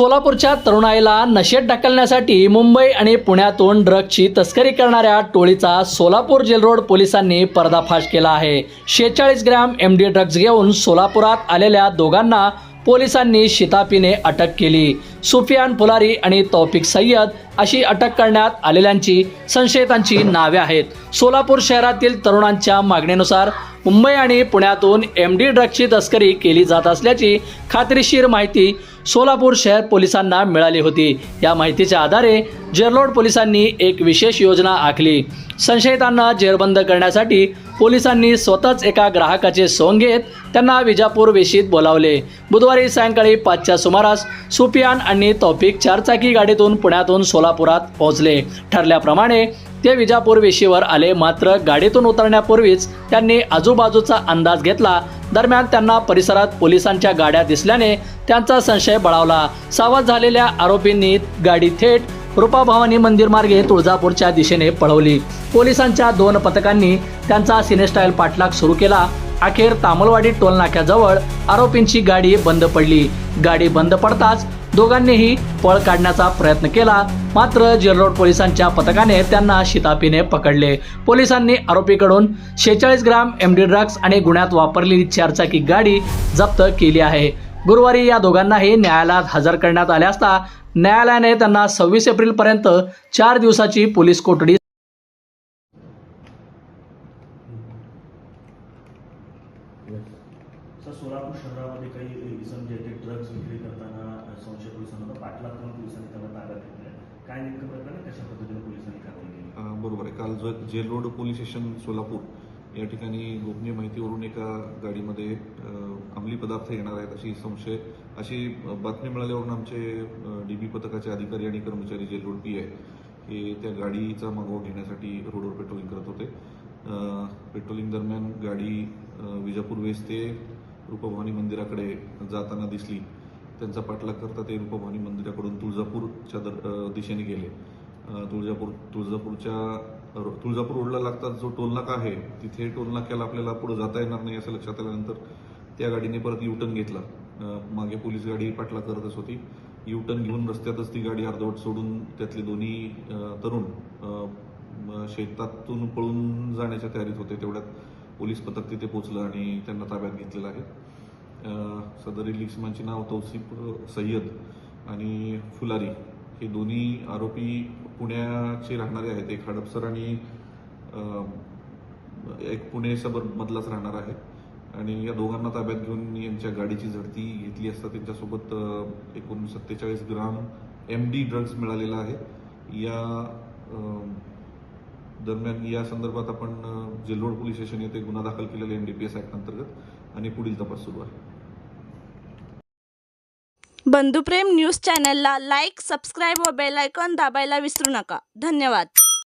सोलापूरच्या तरुणाईला नशेत ढकलण्यासाठी मुंबई आणि पुण्यातून ड्रग्जची तस्करी करणाऱ्या टोळीचा सोलापूर जेल रोड पोलिसांनी पर्दाफाश केला आहे। 46 ग्रॅम एमडी ड्रग्ज घेऊन सोलापुरात आलेल्या दोघांना पोलिसांनी शिताफीने अटक केली। सुफियान फुलारी आणि तौफिक सय्यद अशी अटक करण्यात आलेल्यांची संशयितांची नावे आहेत। सोलापूर शहरातील तरुणांच्या मागणीनुसार मुंबई आणि पुण्यातून एमडी ड्रग्जची तस्करी केली जात असल्याची खात्रीशीर माहिती सोलापूर शहर पोलिसांना मिळाली होती। या माहितीच्या आधारे जेल रोड पोलिसांनी एक विशेष योजना आखली। संशयितांना जेरबंद करण्यासाठी पोलिसांनी स्वतःच एका ग्राहकाचे सोंग घेत त्यांना विजापूर वेशीत बोलावले। बुधवारी सायंकाळी 5च्या सुमारास सुफियान आणि तौफिक चारचाकी गाडीतून पुण्यातून सोलापुरात पोहोचले। ठरल्याप्रमाणे ते विजापूर वेशीवर आले, मात्र गाडीतून उतरण्यापूर्वीच त्यांनी आजूबाजूचा अंदाज घेतला। दरम्यान त्यांना परिसरात पोलिसांच्या गाड्या दिसल्याने त्यांचा संशय बळावला। सावध झालेल्या आरोपींनी गाडी थेट रूपाभवानी मंदिर मार्गे तुळजापूरच्या दिशेने पळवली। पोलिसांच्या 2 पथकांनी त्यांचा सिनेस्टाईल पाठलाग सुरू केला। अखेर तामलवाडी टोल नाक्याजवळ आरोपींची गाडी बंद पडली। गाडी बंद पडताच दोघांनीही पळ काढण्याचा प्रयत्न केला, मात्र जेल रोड पोलिसांच्या पथकाने त्यांना शिताफीने पकडले। पोलिसांनी आरोपीकडून 46 ग्रॅम एमडी ड्रग्ज आणि गुन्ह्यात वापरलेली चारचाकी गाडी जप्त केली आहे। गुरुवारी या दोघांनाही न्यायालयात हजर करण्यात आले असता न्यायालयाने त्यांना 26 एप्रिल पर्यंत 4 दिवसाची पोलीस कोठडी सोलापूर शहरामध्ये काही इसम जे ते ड्रग्ज विक्री करताना संशय पोलिसांना पाठलाग करून पोलिसांनी त्यांना ताब्यात घेतलं। काय नेमकं प्रकरण कशा पद्धतीने पोलिसांनी कारवाई केली? बरोबर आहे। काल jail road police station Solapur या ठिकाणी गोपनीय माहितीवरून एका गाडीमध्ये अंमली पदार्थ येणार आहेत अशी बातमी मिळाल्यावरून आमचे डीबी पथकाचे अधिकारी आणि कर्मचारी जेल रोड पी हे त्या गाडीचा मागोवा घेण्यासाठी रोडवर पेट्रोलिंग करत होते। पेट्रोलिंग दरम्यान गाडी विजापूर वेस ते रूपभवानी मंदिराकडे जाताना दिसली। त्यांचा पाठलाग करता ते रूपभवानी मंदिराकडून तुळजापूरच्या दिशेने गेले। तुळजापूर रोडला लागतात जो टोल नाका आहे तिथे टोल नाक्याला आपल्याला पुढे जाता येणार नाही असं लक्षात आल्यानंतर त्या गाडीने परत युटर्न घेतला। मागे पोलीस गाडी पाठलाग करतच होती। युटर्न घेऊन रस्त्यातच ती गाडी अर्धवट सोडून त्यातले दोन्ही तरुण शेतातून पळून जाण्याच्या तयारीत होते। तेवढ्यात पोलीस पथक तिथे पोहोचलं आणि त्यांना ताब्यात घेतलेलं आहे। सदरील इसमांची नाव तौफिक सय्यद आणि फुलारी हे दोन्ही आरोपी पुण्याचे राहणारे आहेत। एक हडपसर आणि एक पुणे सबर्ब मधलाच राहणार आहे आणि या दोघांना ताब्यात घेऊन यांच्या गाडीची झडती घेतली असता त्यांच्यासोबत एकूण 47 ग्राम एमडी ड्रग्ज मिळालेला आहे। या दरम्यान या संदर्भात आपण जेल रोड पोलीस स्टेशन येथे गुन्हा दाखल केलेला NDPS ऍक्ट अंतर्गत आणि पुढील तपास सुरू आहे। बंधुप्रेम न्यूज चॅनलला लाईक, सबस्क्राईब व बेल आयकॉन दाबायला विसरू नका। धन्यवाद।